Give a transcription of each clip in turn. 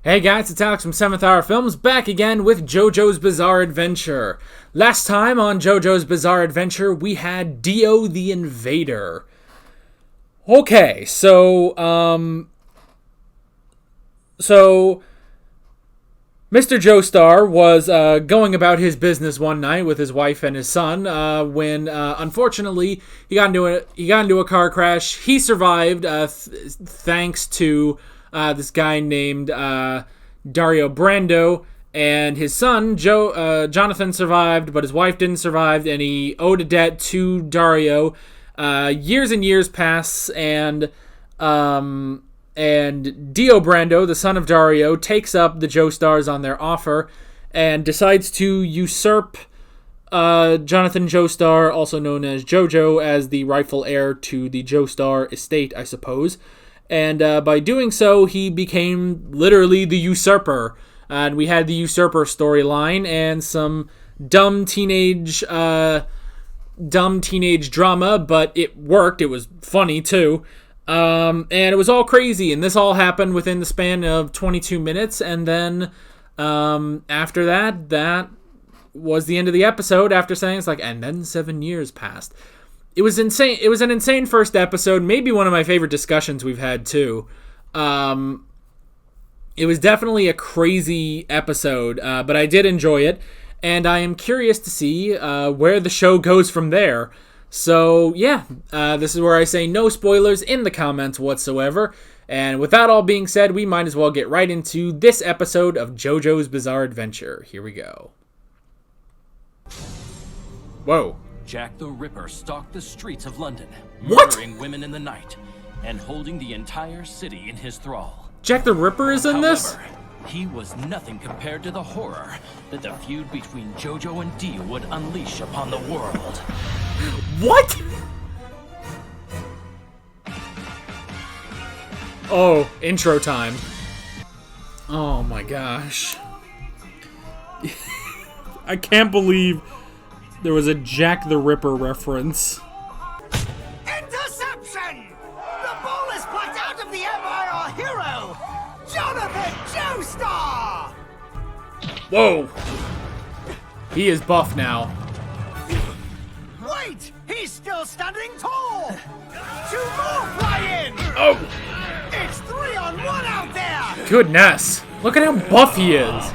Hey guys, it's Alex from 7th Hour Films, back again with JoJo's Bizarre Adventure. Last time on JoJo's Bizarre Adventure, we had Dio the Invader. Okay, so Mr. Joestar was going about his business one night with his wife and his son when, unfortunately, he got into a car crash. He survived thanks to this guy named Dario Brando, and his son Jonathan survived, but his wife didn't survive, and he owed a debt to Dario. Years and years pass, and Dio Brando, the son of Dario, takes up the Joestars on their offer and decides to usurp Jonathan Joestar, also known as JoJo, as the rightful heir to the Joestar estate, I suppose. And by doing so, he became literally the usurper. And we had the usurper storyline and some dumb teenage drama, but it worked. It was funny too. And it was all crazy, and this all happened within the span of 22 minutes, and then after that was the end of the episode, after saying it's like, and then 7 years passed. It was insane. It was an insane first episode, maybe one of my favorite discussions we've had too. It was definitely a crazy episode, but I did enjoy it, and I am curious to see where the show goes from there. So, yeah, this is where I say no spoilers in the comments whatsoever. And with that all being said, we might as well get right into this episode of JoJo's Bizarre Adventure. Here we go. Whoa. Jack the Ripper stalked the streets of London, What? murdering women in the night and holding the entire city in his thrall. Jack the Ripper is in this? However, he was nothing compared to the horror that the feud between JoJo and Dio would unleash upon the world. What? Oh, intro time. Oh my gosh. I can't believe there was a Jack the Ripper reference. Interception! The ball is plucked out of the air by our hero, Jonathan Joestar! Whoa. He is buff now. Wait! He's still standing tall! 2 more fly in! Oh. It's 3-on-1 out there! Goodness. Look at how buff he is.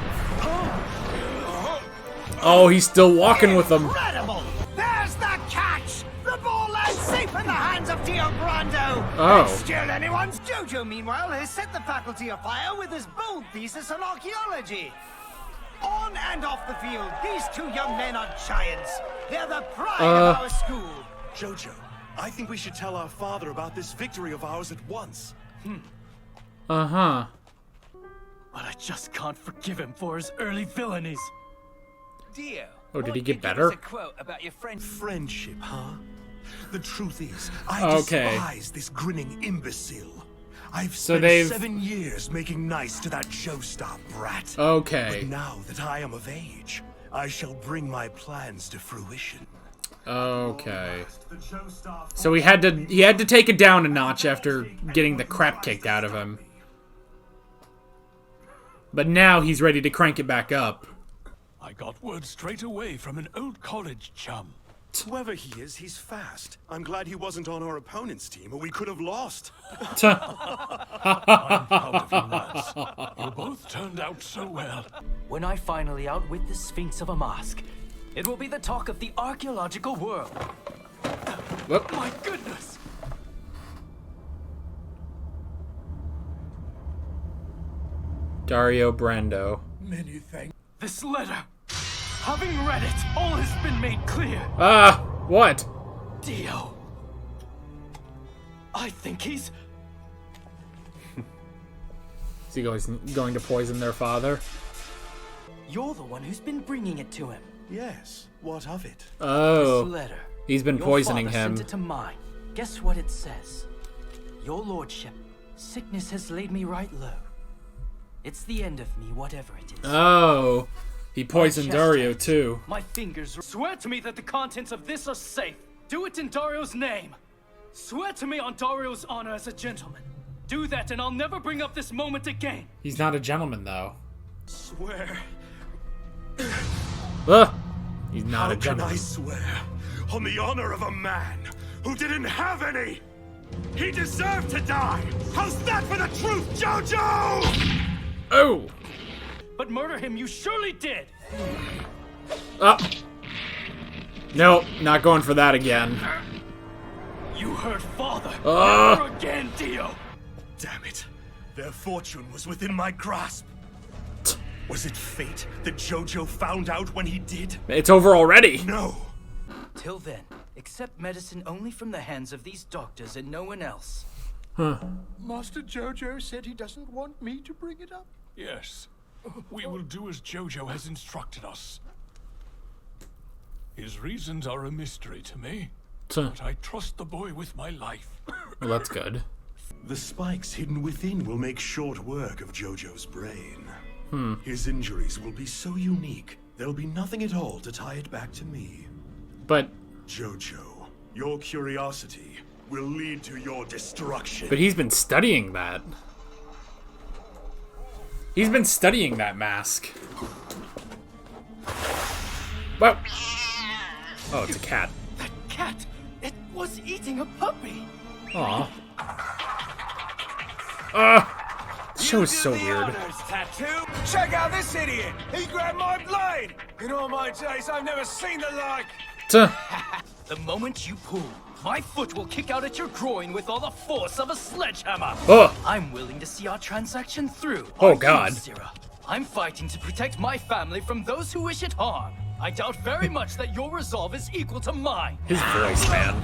Oh, he's still walking with them. Incredible! There's the catch! The ball lands safe in the hands of Dio Brando! Oh. It's still anyone's. JoJo, meanwhile, has set the faculty afire with his bold thesis on archaeology. On and off the field, these 2 young men are giants. They're the pride of our school. JoJo, I think we should tell our father about this victory of ours at once. Uh-huh. But I just can't forgive him for his early villainies. Dio. Oh, did he what get if you better? give us a quote about your friend. Friendship, huh? The truth is, I Okay. despise this grinning imbecile. I've So spent they've- 7 years making nice to that Joestar brat. Okay. But now that I am of age, I shall bring my plans to fruition. Okay. So he had to take it down a notch after getting the crap kicked out of him. But now he's ready to crank it back up. I got word straight away from an old college chum. Whoever he is, he's fast. I'm glad he wasn't on our opponent's team, or we could have lost. I'm proud of you, lads. You both turned out so well. When I finally outwit the Sphinx of a Mask, it will be the talk of the archaeological world. Whoop. My goodness! Dario Brando. Many thanks. This letter! Having read it, all has been made clear. What? Dio. I think he's... Is he going to poison their father? You're the one who's been bringing it to him. Yes, what of it? Oh. This letter. He's been Your poisoning father him. sent it to mine. Guess what it says? Your lordship, sickness has laid me right low. It's the end of me, whatever it is. Oh. He poisoned chest Dario hurts. too. My fingers. Swear to me that the contents of this are safe. Do it in Dario's name. Swear to me on Dario's honor as a gentleman. Do that and I'll never bring up this moment again. He's not a gentleman, though. Swear. He's not a How can gentleman. I swear on the honor of a man who didn't have any? He deserved to die! How's that for the truth, JoJo? Oh! But murder him you surely did! No, not going for that again. You hurt father! Never again, Dio! Damn it. Their fortune was within my grasp. Was it fate that JoJo found out when he did? It's over already. No. Till then, accept medicine only from the hands of these doctors and no one else. Master JoJo said he doesn't want me to bring it up. Yes. We will do as JoJo has instructed us. His reasons are a mystery to me, but I trust the boy with my life. Well, that's good. The spikes hidden within will make short work of JoJo's brain. His injuries will be so unique, there'll be nothing at all to tie it back to me. But JoJo, your curiosity will lead to your destruction. he's been studying that. He's been studying that mask. Well, oh, it's a cat. That cat! It was eating a puppy! Aw. This show is so weird. Tattoo. Check out this idiot! He grabbed my blade! In all my days, I've never seen the like! The moment you pull, my foot will kick out at your groin with all the force of a sledgehammer. Ugh. I'm willing to see our transaction through. Oh, Aren't you, God. Syrah? I'm fighting to protect my family from those who wish it harm. I doubt very much that your resolve is equal to mine. His voice, man.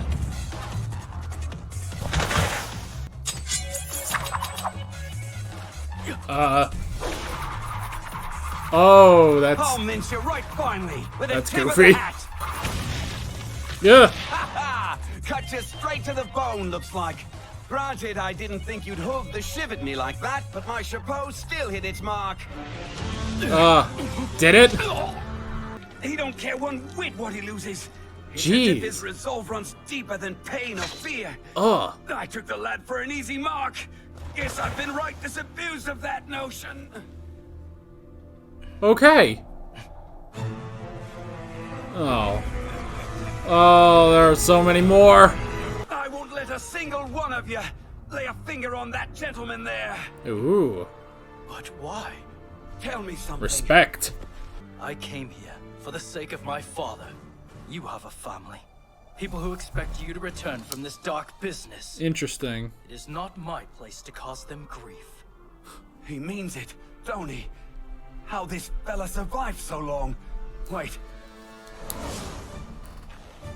Oh, that's I'll mince you right finally with a That's tip goofy. of the hat. yeah. Ha! Cut you straight to the bone, looks like. Granted, I didn't think you'd hoof the shiv at me like that, but my chapeau still hit its mark. Did it? He don't care one whit what he loses. It's as if his Jeez. resolve runs deeper than pain or fear. Ugh. I took the lad for an easy mark. Guess I've been right disabused of that notion. Okay. Oh. Oh, there are so many more. I won't let a single one of you lay a finger on that gentleman there. Ooh. But why? Tell me something. Respect. I came here for the sake of my father. You have a family. People who expect you to return from this dark business. Interesting. It is not my place to cause them grief. He means it, don't he? How this fella survived so long. Wait.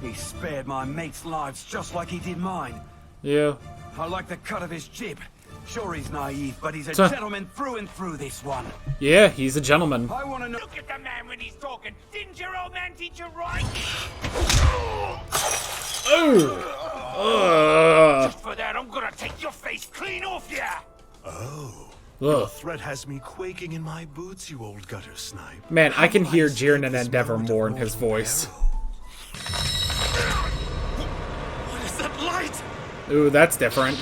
He spared my mates' lives just like he did mine. Yeah. I like the cut of his jib. Sure, he's naive, but he's a Tuh. gentleman through and through, this one. Yeah, he's a gentleman. I want to know. Look at the man when he's talking. Didn't your old man teach you right? Oh. For that, I'm gonna take your face clean off ya! Ugh. Threat has me quaking in my boots, you old gutter snipe. Man, I can hear escape Jiren and this Endeavor moment of more in his mortal voice. peril? What is that light? Ooh, that's different.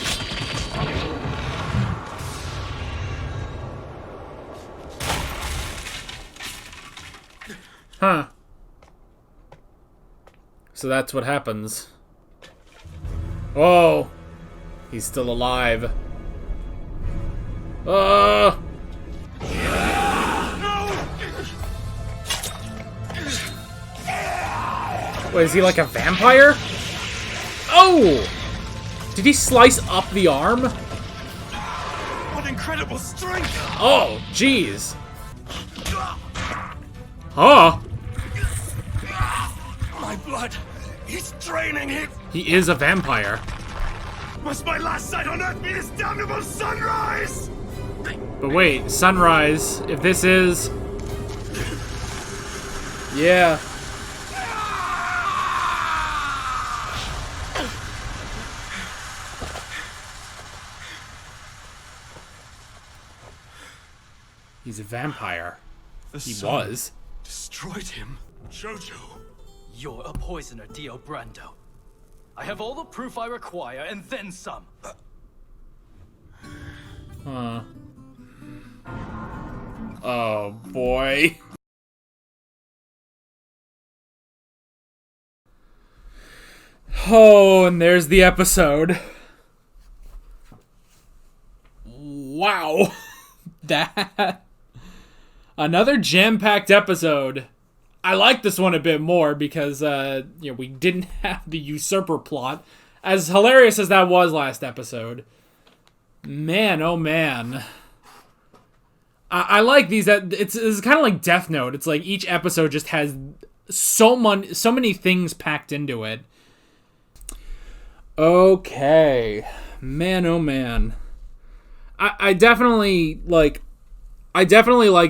Huh. So that's what happens. Oh! He's still alive. Wait, is he like a vampire? Oh! Did he slice up the arm? What incredible strength! Oh, jeez. Huh? My blood is draining it! He is a vampire. Must my last sight on Earth be this damnable sunrise? But wait, sunrise, if this is... Yeah. He's a vampire. He was. Destroyed him. JoJo. You're a poisoner, Dio Brando. I have all the proof I require, and then some. Oh, boy. Oh, and there's the episode. Wow. That... Another jam-packed episode. I like this one a bit more because, we didn't have the usurper plot. As hilarious as that was last episode. Man, oh man. I like these. It's kind of like Death Note. It's like each episode just has so many things packed into it. Okay. Man, oh man. I definitely like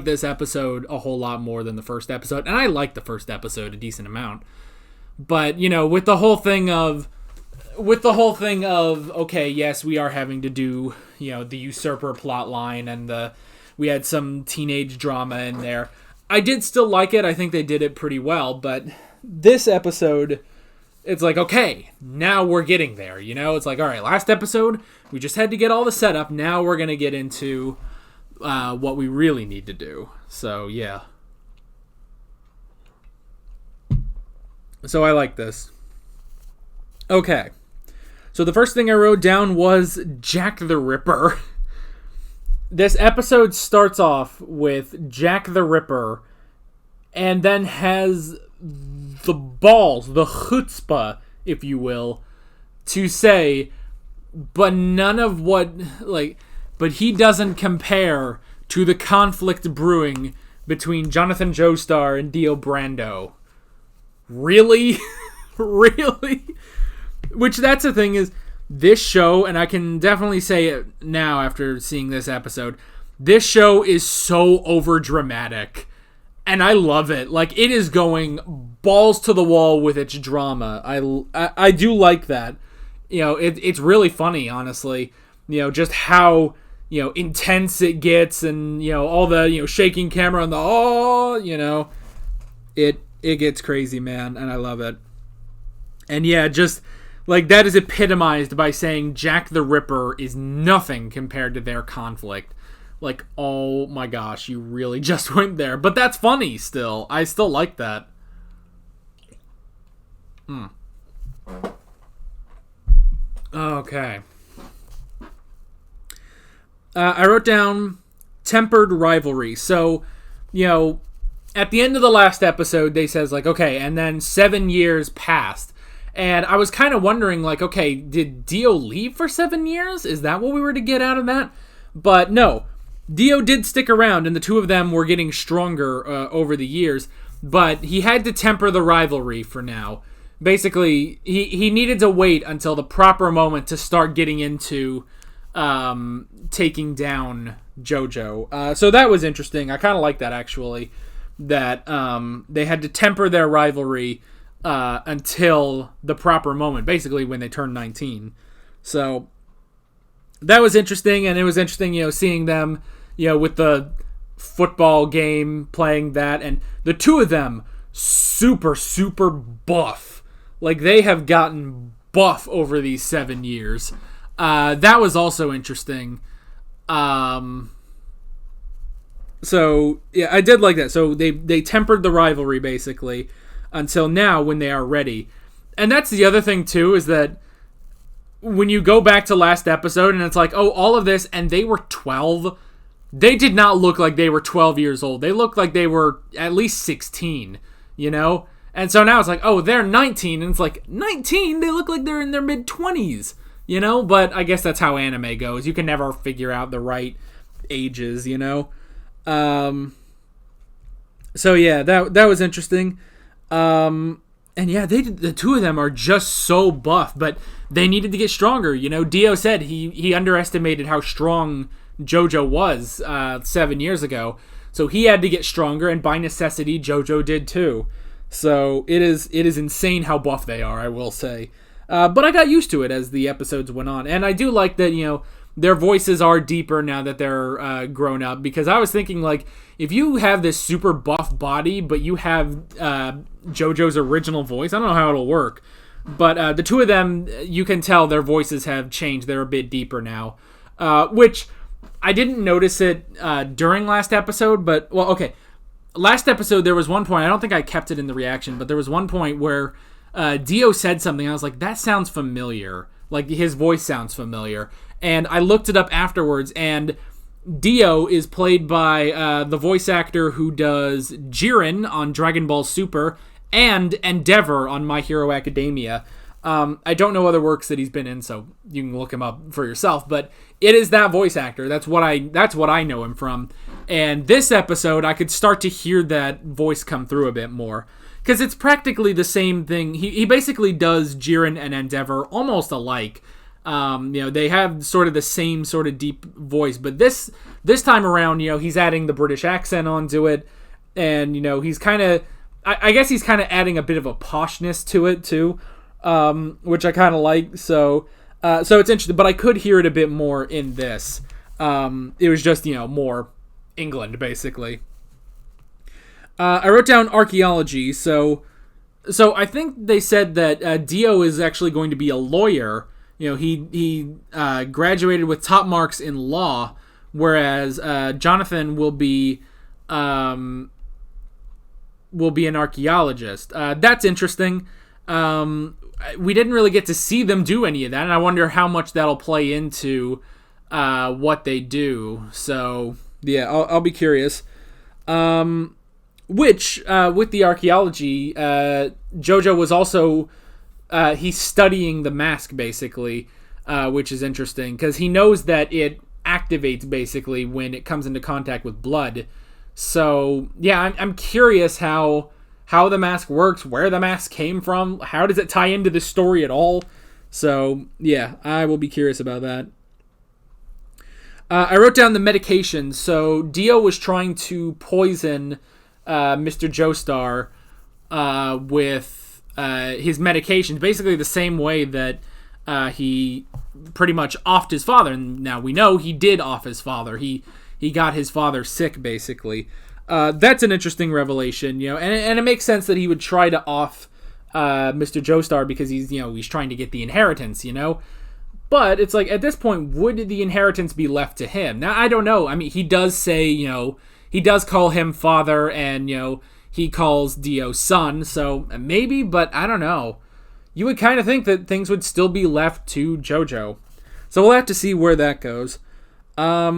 this episode a whole lot more than the first episode. And I like the first episode a decent amount. But, with the whole thing of, okay, yes, we are having to do, the usurper plot line and we had some teenage drama in there. I did still like it. I think they did it pretty well. But this episode, it's like, okay, now we're getting there, It's like, all right, last episode, we just had to get all the setup. Now we're going to get into what we really need to do. So, yeah. So I like this. Okay. So the first thing I wrote down was Jack the Ripper. This episode starts off with Jack the Ripper and then has the balls, the chutzpah, if you will, to say, but he doesn't compare to the conflict brewing between Jonathan Joestar and Dio Brando. Really? Really? Which, that's the thing, is this show, and I can definitely say it now after seeing this episode, this show is so over-dramatic, and I love it. Like, it is going balls to the wall with its drama. I do like that. It's really funny, honestly. Just how, intense it gets, and, all the, shaking camera and the, it gets crazy, man, and I love it. And yeah, just... like, that is epitomized by saying Jack the Ripper is nothing compared to their conflict. Like, oh my gosh, you really just went there. But that's funny still. I still like that. Okay. I wrote down tempered rivalry. So, at the end of the last episode, they says, like, okay, and then 7 years passed. And I was kind of wondering, like, okay, did Dio leave for 7 years? Is that what we were to get out of that? But no, Dio did stick around, and the two of them were getting stronger over the years. But he had to temper the rivalry for now. Basically, he needed to wait until the proper moment to start getting into taking down JoJo. So that was interesting. I kind of like that, actually, that they had to temper their rivalry until the proper moment, basically when they turned 19. So that was interesting, and it was interesting, seeing them, with the football game, playing that, and the two of them, super, super buff. Like, they have gotten buff over these 7 years. That was also interesting. So, yeah, I did like that. So they tempered the rivalry, basically, until now when they are ready. And that's the other thing, too, is that when you go back to last episode and it's like, oh, all of this, and they were 12, they did not look like they were 12 years old. They looked like they were at least 16, And so now it's like, oh, they're 19, and it's like, 19? They look like they're in their mid-20s, But I guess that's how anime goes. You can never figure out the right ages, So yeah, that was interesting. And yeah, the two of them are just so buff, but they needed to get stronger. Dio said he underestimated how strong JoJo was 7 years ago, so he had to get stronger, and by necessity, JoJo did too. So it is insane how buff they are, I will say. But I got used to it as the episodes went on, and I do like that their voices are deeper now that they're grown up, because I was thinking, like, if you have this super buff body, but you have JoJo's original voice, I don't know how it'll work. But the two of them, you can tell their voices have changed. They're a bit deeper now. Which, I didn't notice it during last episode, but well, okay. Last episode there was one point. I don't think I kept it in the reaction, but there was one point where Dio said something. I was like, that sounds familiar. Like his voice sounds familiar, and I looked it up afterwards, and Dio is played by the voice actor who does Jiren on Dragon Ball Super and Endeavor on My Hero Academia. I don't know other works that he's been in, so you can look him up for yourself, but it is that voice actor. That's what I know him from. And this episode, I could start to hear that voice come through a bit more, because it's practically the same thing. He basically does Jiren and Endeavor almost alike. They have sort of the same sort of deep voice, but this time around, he's adding the British accent onto it, and he's kind of, I guess he's kind of adding a bit of a poshness to it too, which I kind of like. So it's interesting, but I could hear it a bit more in this. It was just more England basically. I wrote down archaeology, so I think they said that Dio is actually going to be a lawyer. He graduated with top marks in law, whereas Jonathan will be an archaeologist. That's interesting. We didn't really get to see them do any of that, and I wonder how much that'll play into what they do. So yeah, I'll be curious. Which with the archaeology, JoJo was also. He's studying the mask, basically, which is interesting, because he knows that it activates, basically, when it comes into contact with blood. So, yeah, I'm curious how the mask works, where the mask came from, how does it tie into the story at all. So, yeah, I will be curious about that. I wrote down the medications. So, Dio was trying to poison Mr. Joestar with... his medications, basically the same way that he pretty much offed his father. And now we know he did off his father. He got his father sick, basically. That's an interesting revelation, and it makes sense that he would try to off Mr. Joestar because he's trying to get the inheritance, But it's like, at this point, would the inheritance be left to him? Now, I don't know. I mean, he does say, he does call him father, and, he calls Dio son, so maybe, but I don't know. You would kind of think that things would still be left to JoJo. So we'll have to see where that goes. I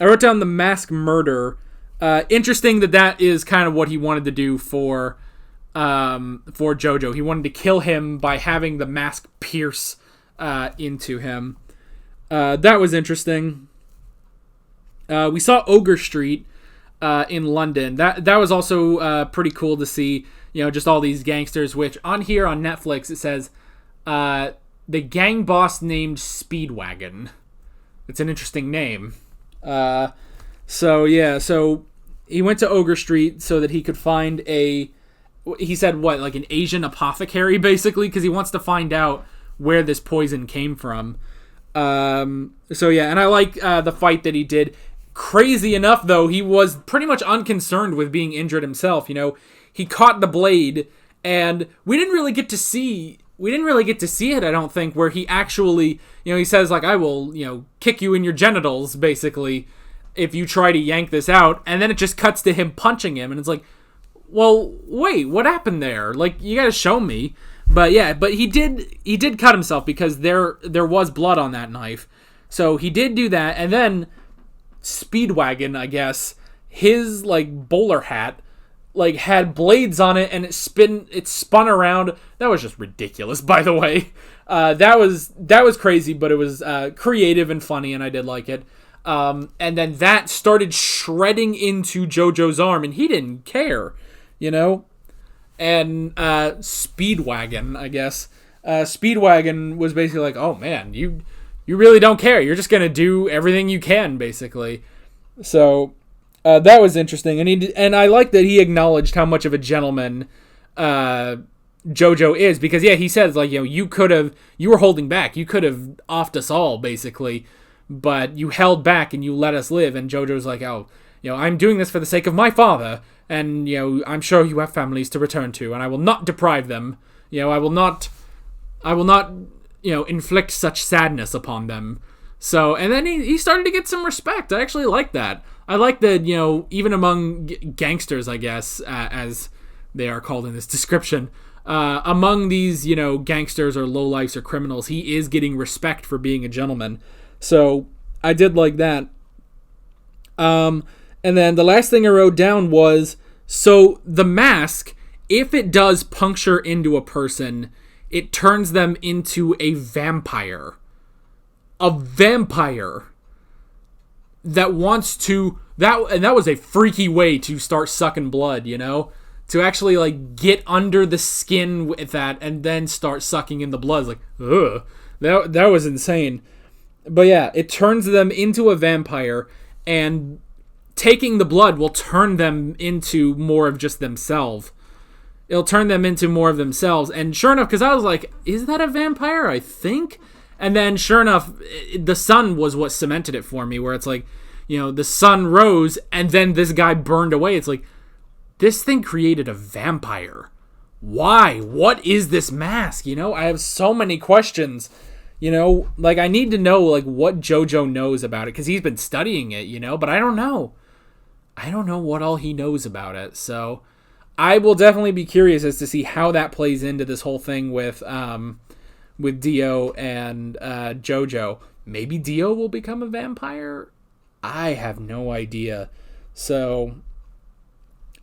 wrote down the mask murder. Interesting that is kind of what he wanted to do for JoJo. He wanted to kill him by having the mask pierce into him. That was interesting. We saw Ogre Street in London. That was also pretty cool to see, just all these gangsters, which on here on Netflix it says the gang boss named Speedwagon. It's an interesting name. So he went to Ogre Street so that he could find he said like an Asian apothecary, basically, because he wants to find out where this poison came from. And I like the fight that he did. Crazy enough, though, he was pretty much unconcerned with being injured himself. He caught the blade, and we didn't really get to see it, I don't think, where he actually, he says, like, I will, kick you in your genitals, basically, if you try to yank this out, and then it just cuts to him punching him, and it's like, well, wait, what happened there? Like, you gotta show me. But yeah, he did cut himself because there was blood on that knife. So he did do that, and then Speedwagon, I guess, his like bowler hat like had blades on it, and it spun around. That was just ridiculous, by the way. That was crazy, but it was creative and funny, and I did like it. And then that started shredding into JoJo's arm, and he didn't care, And Speedwagon, I guess. Speedwagon was basically like, oh man, you really don't care. You're just gonna do everything you can, basically. So that was interesting, and I like that he acknowledged how much of a gentleman JoJo is, because he says like, you were holding back. You could have offed us all, basically, but you held back and you let us live. And JoJo's like, oh, I'm doing this for the sake of my father, and I'm sure you have families to return to, and I will not deprive them. I will not inflict such sadness upon them. So, and then he started to get some respect. I actually like that. I like that, you know, even among gangsters, I guess, as they are called in this description, among these, you know, gangsters or lowlifes or criminals, he is getting respect for being a gentleman. So, I did like that. And then the last thing I wrote down was, so the mask, if it does puncture into a person, it turns them into a vampire. A vampire that wants to... And that was a freaky way to start sucking blood, you know? To actually, like, get under the skin with that and then start sucking in the blood. It's like, ugh. That was insane. But yeah, it turns them into a vampire, and taking the blood will turn them into more of just themselves. It'll turn them into more of themselves. And sure enough, because I was like, is that a vampire? I think. And then sure enough, the sun was what cemented it for me, where it's like, you know, the sun rose and then this guy burned away. It's like, this thing created a vampire. Why? What is this mask? You know, I have so many questions. You know, like, I need to know, like, what JoJo knows about it, because he's been studying it, you know, but I don't know. I don't know what all he knows about it, so I will definitely be curious as to see how that plays into this whole thing with Dio and JoJo. Maybe Dio will become a vampire? I have no idea. So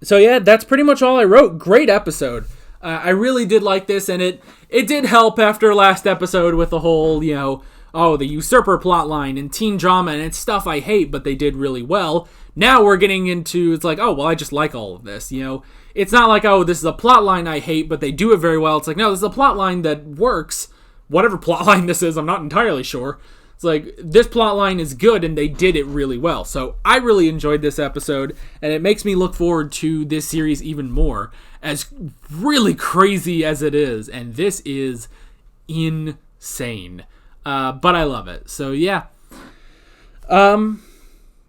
yeah, that's pretty much all I wrote. Great episode. I really did like this, and it did help after last episode with the whole, you know, oh, the usurper plotline and teen drama, and it's stuff I hate, but they did really well. Now we're getting into, it's like, oh, well, I just like all of this, you know. It's not like, oh, this is a plotline I hate, but they do it very well. It's like, no, this is a plotline that works. Whatever plotline this is, I'm not entirely sure. It's like, this plotline is good, and they did it really well. So I really enjoyed this episode, and it makes me look forward to this series even more, as really crazy as it is. And this is insane. But I love it. So yeah.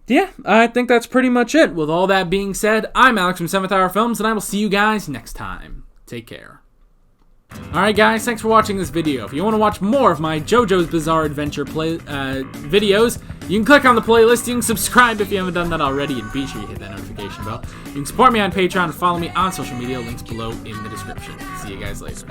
Yeah, I think that's pretty much it. With all that being said, I'm Alex from 7th Hour Films, and I will see you guys next time. Take care. Alright guys, thanks for watching this video. If you want to watch more of my JoJo's Bizarre Adventure videos, you can click on the playlist, you can subscribe if you haven't done that already, and be sure you hit that notification bell. You can support me on Patreon and follow me on social media, links below in the description. See you guys later.